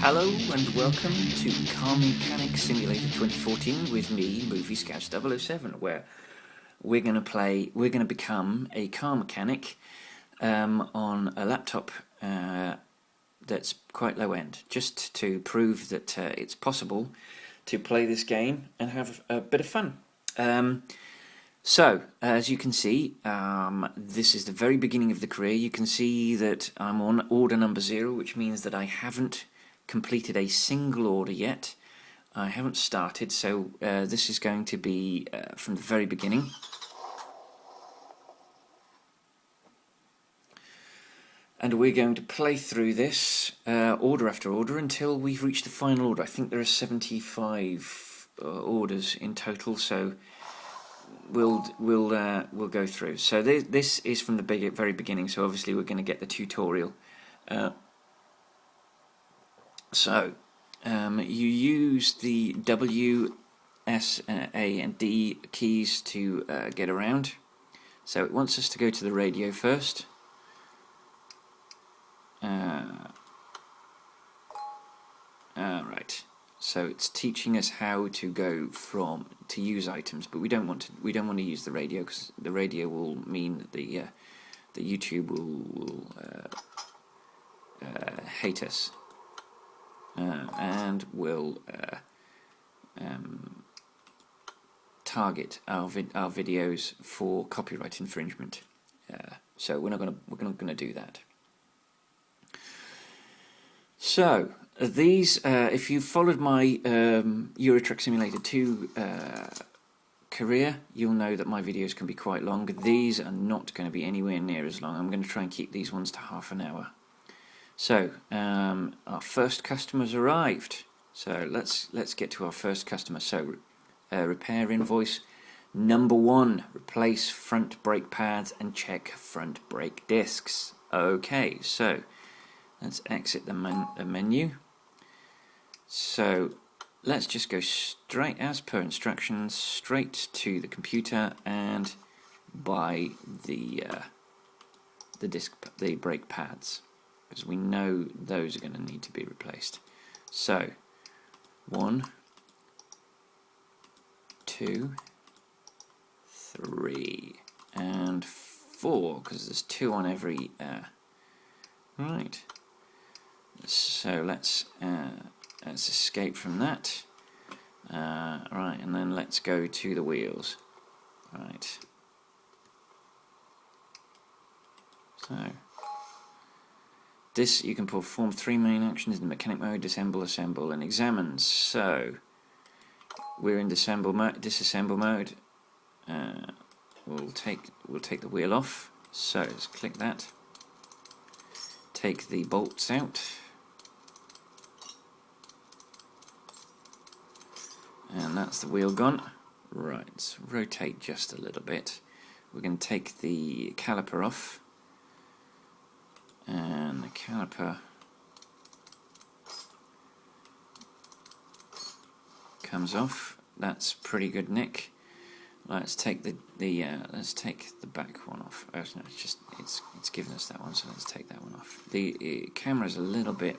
Hello and welcome to Car Mechanic Simulator 2014 with me, Movie Scout 007, where we're going to become a car mechanic on a laptop that's quite low end, just to prove that it's possible to play this game and have a bit of fun. So, as you can see, this is the very beginning of the career. You can see that I'm on order number 0, which means that I haven't completed a single order yet. I haven't started, so this is going to be from the very beginning. And we're going to play through this order after order until we've reached the final order. I think there are 75 orders in total, so we'll go through. So this is from the very beginning, so obviously we're going to get the tutorial. So you use the W, S, A and D keys to get around. So it wants us to go to the radio first. Right. So it's teaching us how to go to use items, but we don't want to use the radio, because the radio will mean that the YouTube will hate us. And will target our videos for copyright infringement. So we're not going to do that. So these, if you followed my Euro Truck Simulator 2 career, you'll know that my videos can be quite long. These are not going to be anywhere near as long. I'm going to try and keep these ones to half an hour. So our first customer's arrived. So let's get to our first customer. So repair invoice number 1: replace front brake pads and check front brake discs. Okay, so let's exit the menu. So let's just go straight, as per instructions, straight to the computer and buy the brake pads, because we know those are going to need to be replaced. So 1, 2, 3 and 4, because there's 2 on every right. So let's escape from that. Right, and then let's go to the wheels. Right. So this, you can perform 3 main actions in mechanic mode: disassemble, assemble and examine. So we're in disassemble mode. We'll take the wheel off. So let's click that. Take the bolts out. And that's the wheel gone. Right, let's rotate just a little bit. We're going to take the caliper off. And the caliper comes off. That's pretty good nick. Let's take the back one off. Oh, no, it's given us that one, so let's take that one off. The camera's a little bit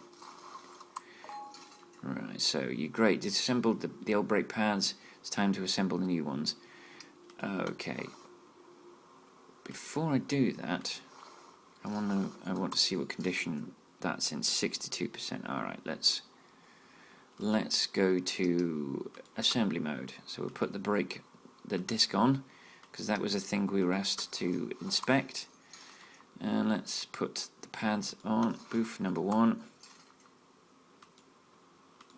right. So you disassembled the old brake pads. It's time to assemble the new ones. Okay. Before I do that, I want to see what condition that's in. 62%. All right, let's go to assembly mode. So we'll put the disc on, because that was a thing we were asked to inspect. And let's put the pads on. Boof number 1.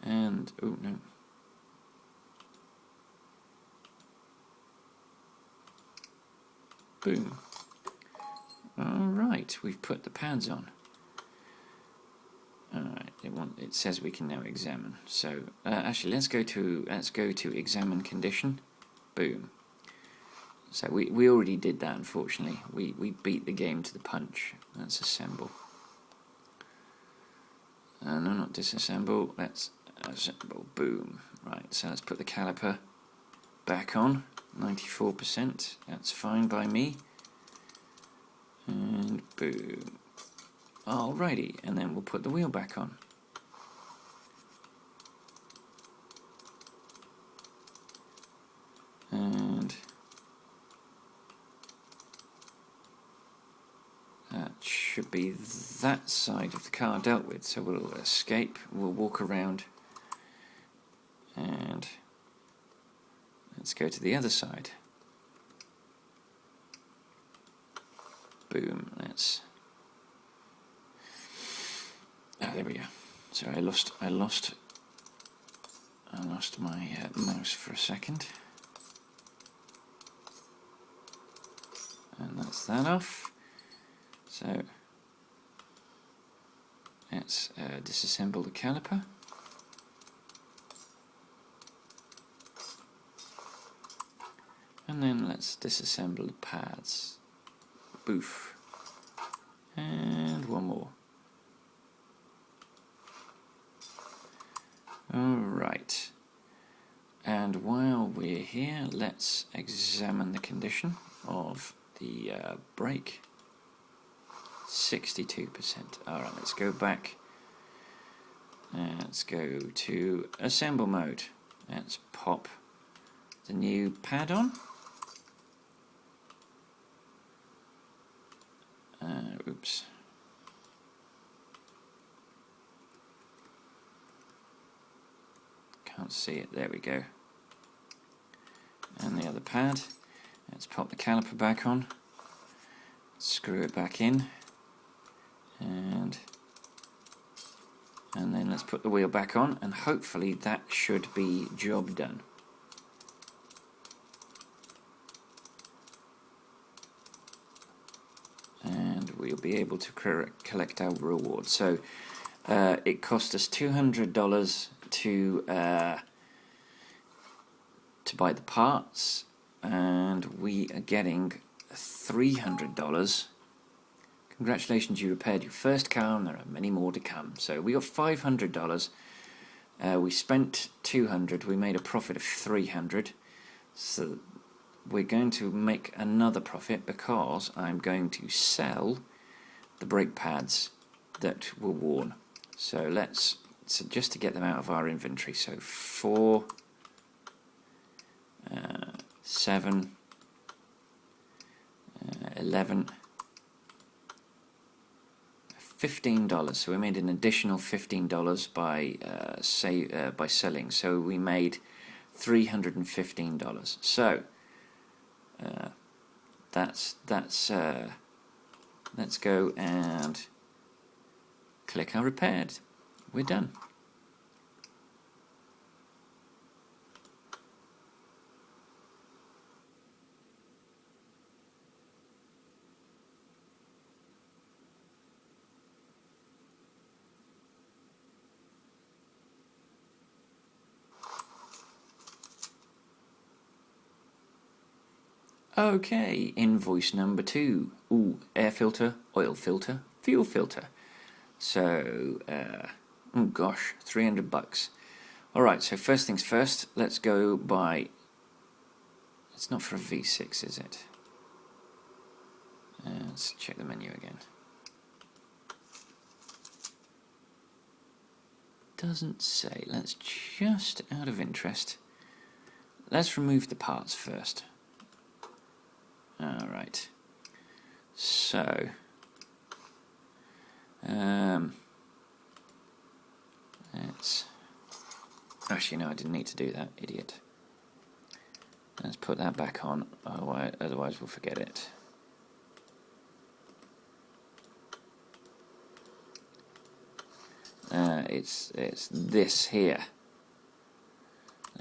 And oh no. Boom. Alright, we've put the pads on. Alright, it says we can now examine. So actually let's go to examine condition. Boom. So we already did that, unfortunately. We beat the game to the punch. Let's assemble. No, not disassemble. Let's assemble. Boom. Right, so let's put the caliper back on. 94%. That's fine by me. And boom. Alrighty, and then we'll put the wheel back on. should be that side of the car dealt with. So we'll escape, we'll walk around, and let's go to the other side. Boom, let's... Oh, there we go. So I lost my mouse for a second. And that's that off. So let's disassemble the caliper. And then let's disassemble the pads. Boof. And one more. Alright. And while we're here, let's examine the condition of the brake. 62%. Alright, let's go back. Let's go to assemble mode. Let's pop the new pad on. Oops. Can't see it. There we go. And the other pad. Let's pop the caliper back on. Screw it back in. And then let's put the wheel back on, and hopefully that should be job done. And we'll be able to collect our reward. So it cost us $200 to buy the parts, and we are getting $300. Congratulations, you repaired your first car, and there are many more to come. So we got $500. We spent $200. We made a profit of $300. So we're going to make another profit because I'm going to sell the brake pads that were worn. So just to get them out of our inventory. So 4, 7, 11, $15. So we made an additional $15 by selling. So we made $315. So let's go and click our repaired. We're done. Okay, invoice number 2. Ooh, air filter, oil filter, fuel filter. So, oh gosh, $300. Alright, so first things first, let's go by... It's not for a V6, is it? Let's check the menu again. Doesn't say. Let's just, out of interest, let's remove the parts first. Alright, so let's, actually no, I didn't need to do that, idiot. Let's put that back on, otherwise we'll forget it. It's this here.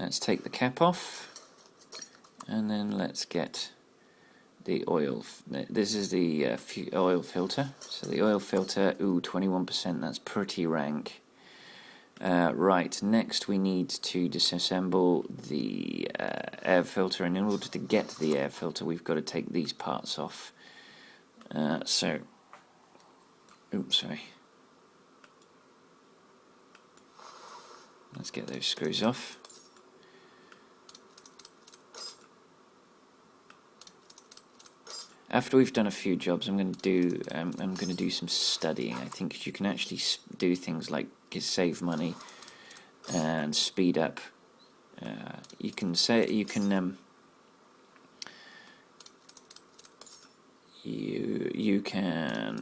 Let's take the cap off, and then let's get the oil. This is the oil filter. So the oil filter, ooh, 21%, that's pretty rank. Right, next we need to disassemble the air filter, and in order to get the air filter we've got to take these parts off. So, oops, sorry. Let's get those screws off. After we've done a few jobs, I'm going to do some studying. I think you can actually do things like save money and speed up. You you can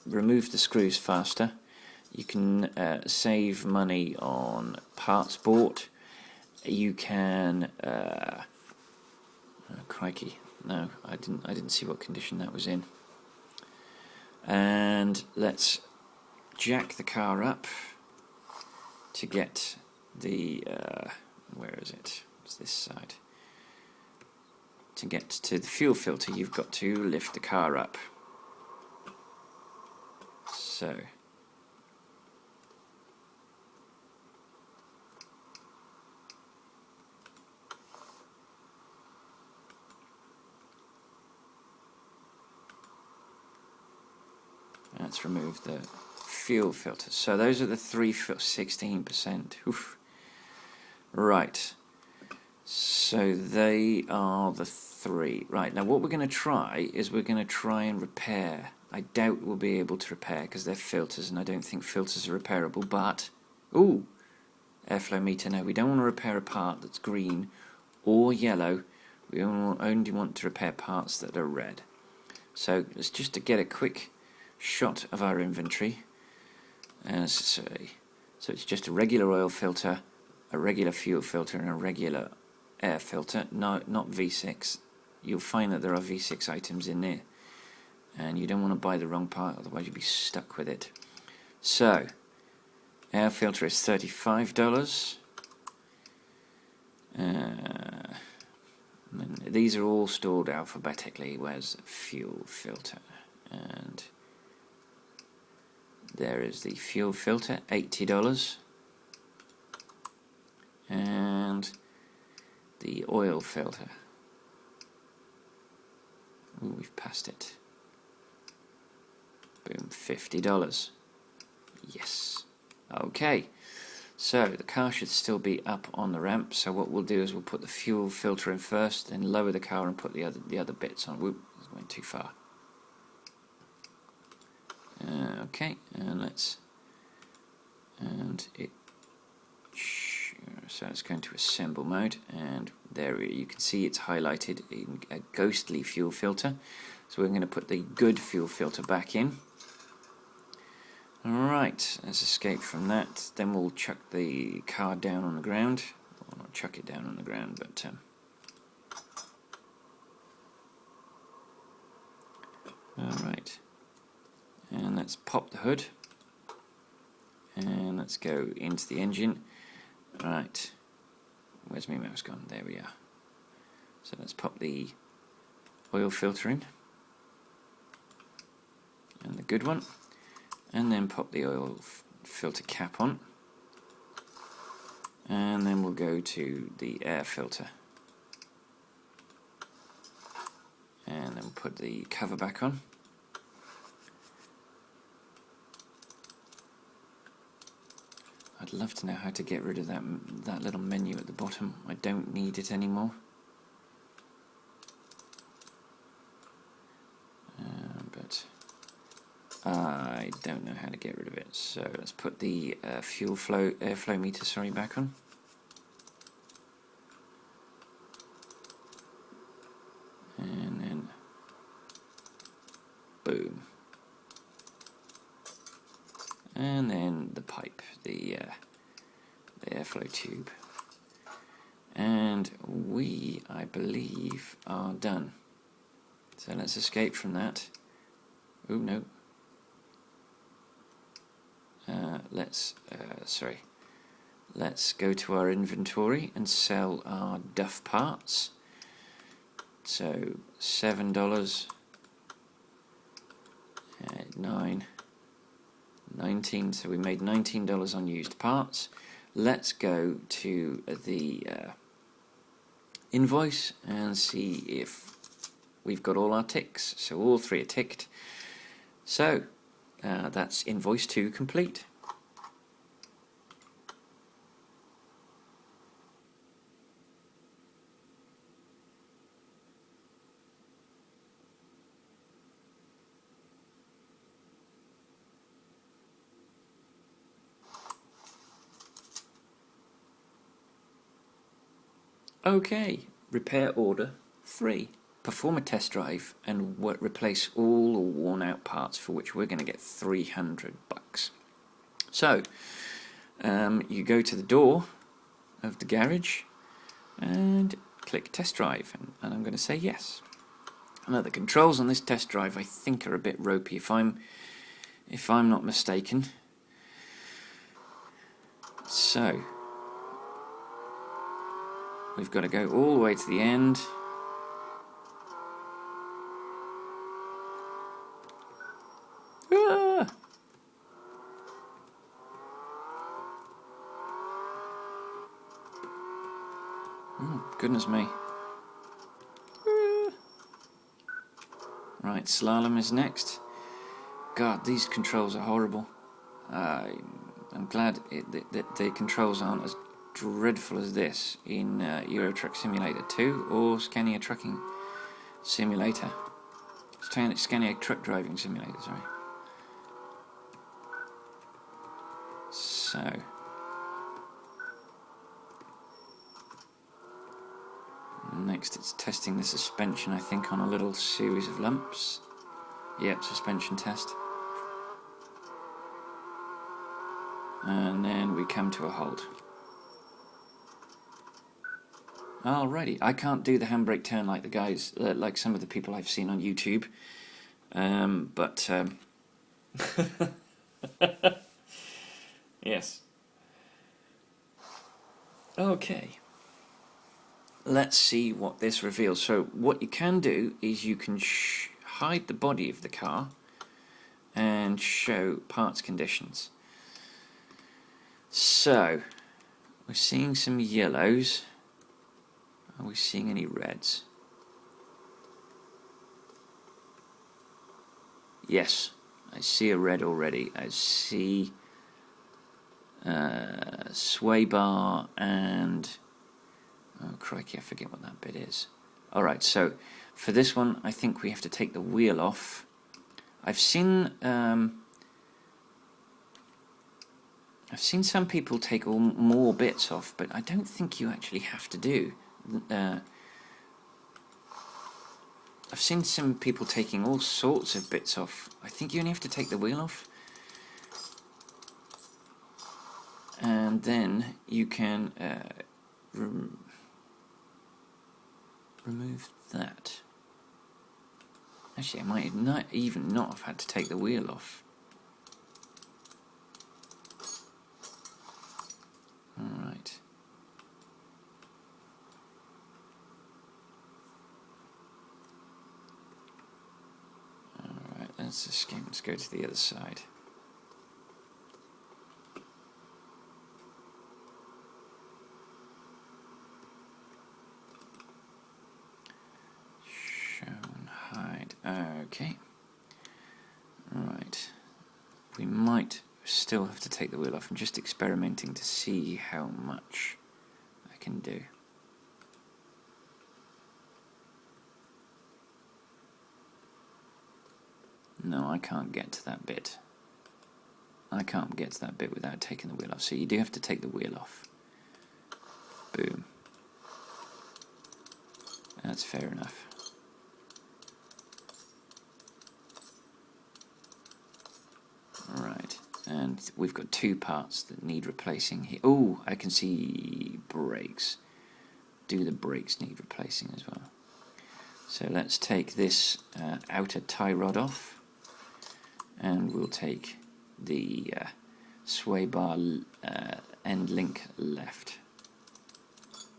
remove the screws faster. You can save money on parts bought. You can oh, crikey, no, I didn't see what condition that was in. And let's jack the car up to get the where is it? It's this side. To get to the fuel filter, you've got to lift the car up. So let's remove the fuel filter. So those are the 16%. Oof. Right. So they are the three. Right, now what we're going to try is we're going to try and repair. I doubt we'll be able to repair because they're filters, and I don't think filters are repairable, but... Ooh! Airflow meter. No, we don't want to repair a part that's green or yellow. We only want to repair parts that are red. So let's just to get a quick shot of our inventory. So it's just a regular oil filter, a regular fuel filter, and a regular air filter. No, not V6. You'll find that there are V6 items in there, and you don't want to buy the wrong part, otherwise you'll be stuck with it. So air filter is $35. And these are all stored alphabetically. Where's fuel filter? And there is the fuel filter, $80. And the oil filter. Ooh, we've passed it. Boom, $50. Yes. Okay. So the car should still be up on the ramp. So what we'll do is we'll put the fuel filter in first, then lower the car and put the other bits on. Whoop, it went too far. Okay, and so it's going to assemble mode, and there you can see it's highlighted in a ghostly fuel filter. So we're going to put the good fuel filter back in. Alright, let's escape from that. Then we'll chuck the car down on the ground. Well, not chuck it down on the ground, but alright. And let's pop the hood. And let's go into the engine. Right. Where's my mouse gone? There we are. So let's pop the oil filter in. And the good one. And then pop the oil filter cap on. And then we'll go to the air filter. And then put the cover back on. I'd love to know how to get rid of that little menu at the bottom. I don't need it anymore. But I don't know how to get rid of it. So let's put the airflow meter, back on. And then boom. And then the pipe, the airflow tube. And we, I believe, are done. So let's escape from that. Oh no. Let's go to our inventory and sell our duff parts. So $7, 9, 19. So we made $19 on used parts. Let's go to the invoice and see if we've got all our ticks. So all three are ticked. So that's invoice 2 complete. Okay, repair order 3. perform a test drive and replace all the worn out parts, for which we're going to get $300. So you go to the door of the garage and click test drive, and I'm going to say yes. Now the controls on this test drive I think are a bit ropey, if I'm not mistaken. So we've got to go all the way to the end. Ah! Oh, goodness me. Ah! Right, slalom is next. God, these controls are horrible. I'm glad that the controls aren't as dreadful as this in Euro Truck Simulator 2 or Scania Trucking Simulator. Scania Truck Driving Simulator, sorry. So next it's testing the suspension, I think, on a little series of lumps. Yep, suspension test. And then we come to a halt. Alrighty, I can't do the handbrake turn like the guys, like some of the people I've seen on YouTube. But yes. Okay. Let's see what this reveals. So what you can do is you can hide the body of the car and show parts conditions. So we're seeing some yellows. Are we seeing any reds? Yes, I see a red already. I see sway bar and... oh crikey, I forget what that bit is. Alright, so for this one I think we have to take the wheel off. I've seen some people take more bits off, but I don't think you actually have to do. I've seen some people taking all sorts of bits off. I think you only have to take the wheel off, and then you can remove that. Actually, I might not have had to take the wheel off. Alright. Alright, let's escape. Let's go to the other side. Show and hide. Okay. Right. We might still have to take the wheel off. I'm just experimenting to see how much I can do. No, I can't get to that bit. I can't get to that bit without taking the wheel off. So you do have to take the wheel off. Boom. That's fair enough. Right, and we've got two parts that need replacing here. Oh, I can see brakes. Do the brakes need replacing as well? So let's take this outer tie rod off, and we'll take the sway bar end link left.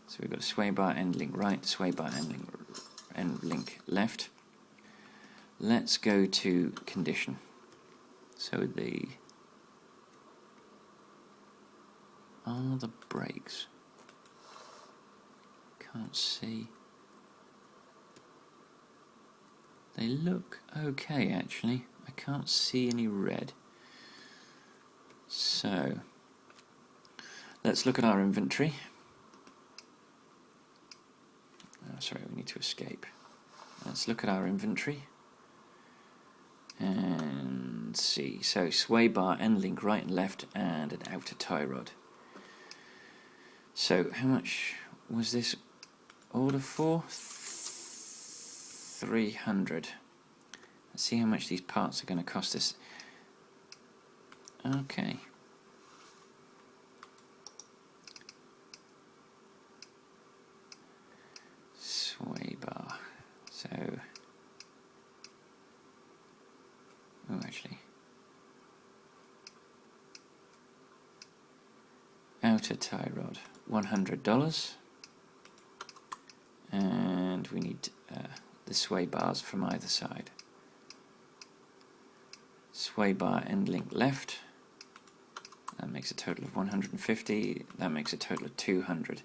So we've got sway bar end link right, sway bar end link left. Let's go to condition. So are the brakes? Can't see. They look okay actually. I can't see any red. So let's look at our inventory. Oh, sorry, we need to escape. Let's look at our inventory and see. So sway bar, end link right and left, and an outer tie rod. So how much was this order for? 300. Let's see how much these parts are going to cost us. Okay. Sway bar. So, oh, actually, outer tie rod, $100, and we need the sway bars from either side. Sway bar end link left. That makes a total of 150. That makes a total of 200.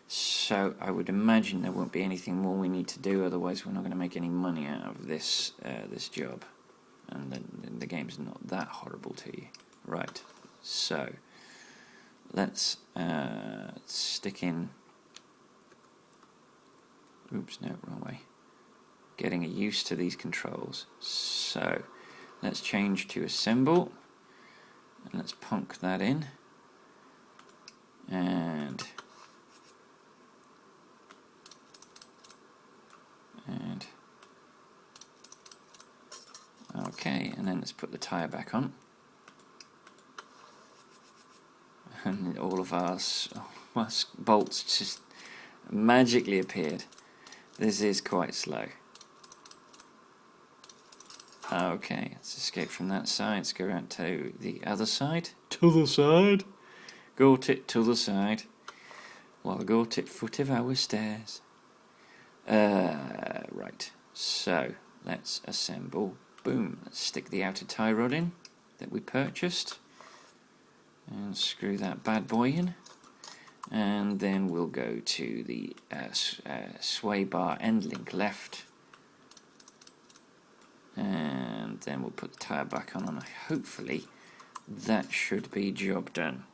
So I would imagine there won't be anything more we need to do, otherwise we're not going to make any money out of this this job, and then the game's not that horrible to you. Right, so let's stick in, oops, no, wrong way, getting used to these controls. So let's change to assemble, and let's punk that in, and okay, and then let's put the tyre back on, and all of our bolts just magically appeared. This is quite slow. Okay, let's escape from that side. Let's go around to the other side. To the side. Got it to the side. Well, got it foot of our stairs. Right, so let's assemble. Boom, let's stick the outer tie rod in that we purchased, and screw that bad boy in, and then we'll go to the sway bar end link left, and then we'll put the tyre back on, and hopefully that should be job done.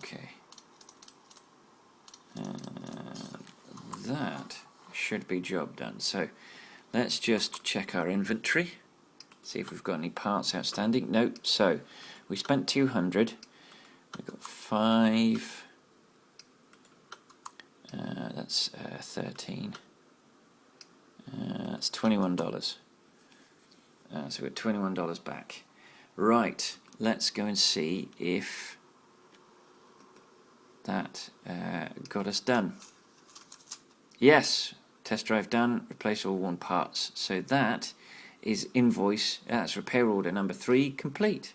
Okay, that should be job done. So let's just check our inventory, see if we've got any parts outstanding. Nope. So we spent 200. We've got 5. That's 13. That's $21. So we're $21 back. Right. Let's go and see if that got us done. Yes, test drive done, replace all worn parts. So that is invoice, that's repair order number 3 complete.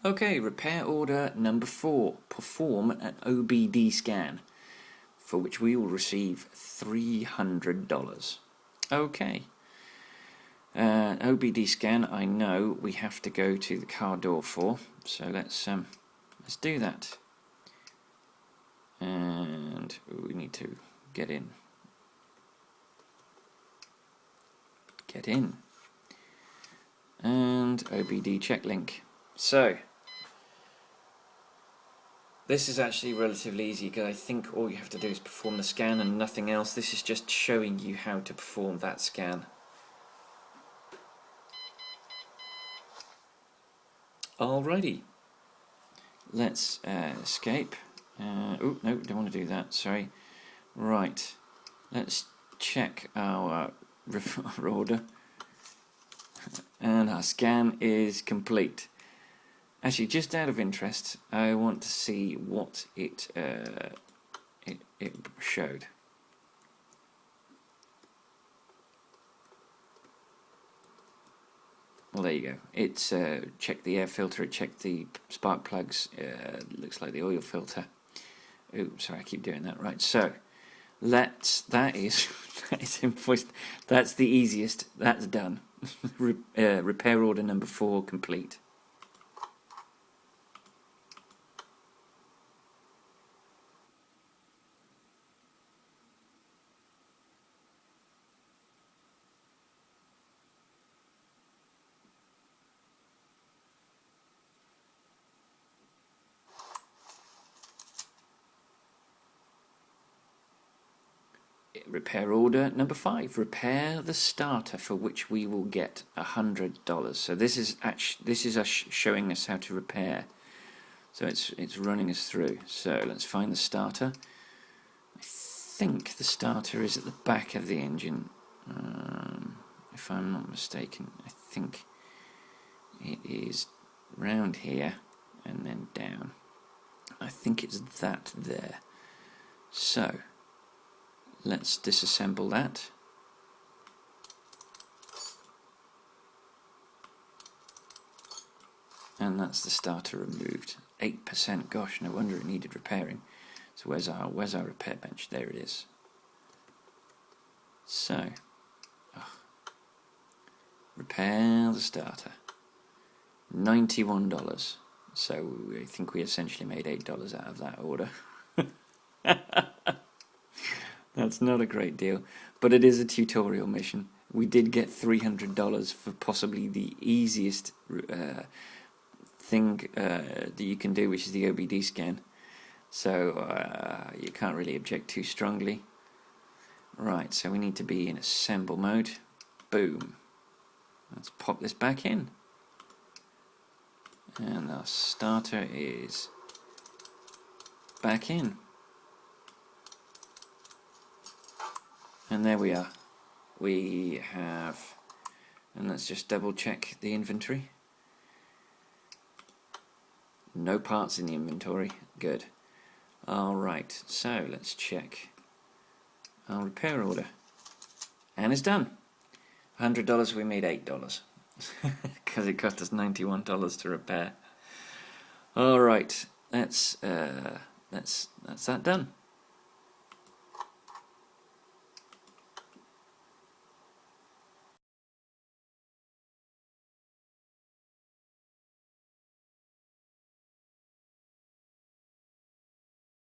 Okay, repair order number 4. Perform an OBD scan, for which we will receive $300. Okay. OBD scan, I know we have to go to the car door for, so let's do that. And we need to get in. Get in. And OBD check link. So this is actually relatively easy, because I think all you have to do is perform the scan and nothing else. This is just showing you how to perform that scan. Alrighty, let's escape. Oh no, don't want to do that, sorry. Right, let's check our order, and our scan is complete. Actually, just out of interest, I want to see what it showed. Well, there you go. It's checked the air filter, it checked the spark plugs, looks like the oil filter. Oops, sorry, I keep doing that. Right, so that is invoiced. That's the easiest. That's done. Repair order number 4 complete. repair order number 5. Repair the starter, for which we will get $100. So this is us showing us how to repair. So it's running us through. So let's find the starter. I think the starter is at the back of the engine, if I'm not mistaken. I think it is round here and then down. I think it's that there. So let's disassemble that. And that's the starter removed. 8%, gosh, no wonder it needed repairing. So where's our repair bench? There it is. So, repair the starter. $91. So I think we essentially made $8 out of that order. That's not a great deal, but it is a tutorial mission. We did get $300 for possibly the easiest thing that you can do, which is the OBD scan. So you can't really object too strongly. Right, so we need to be in assemble mode. Boom. Let's pop this back in. And our starter is back in. And there we are. We have, and let's just double check the inventory. No parts in the inventory. Good. Alright, so let's check our repair order. And it's done. $100, we made $8. Because it cost us $91 to repair. Alright, that's that done.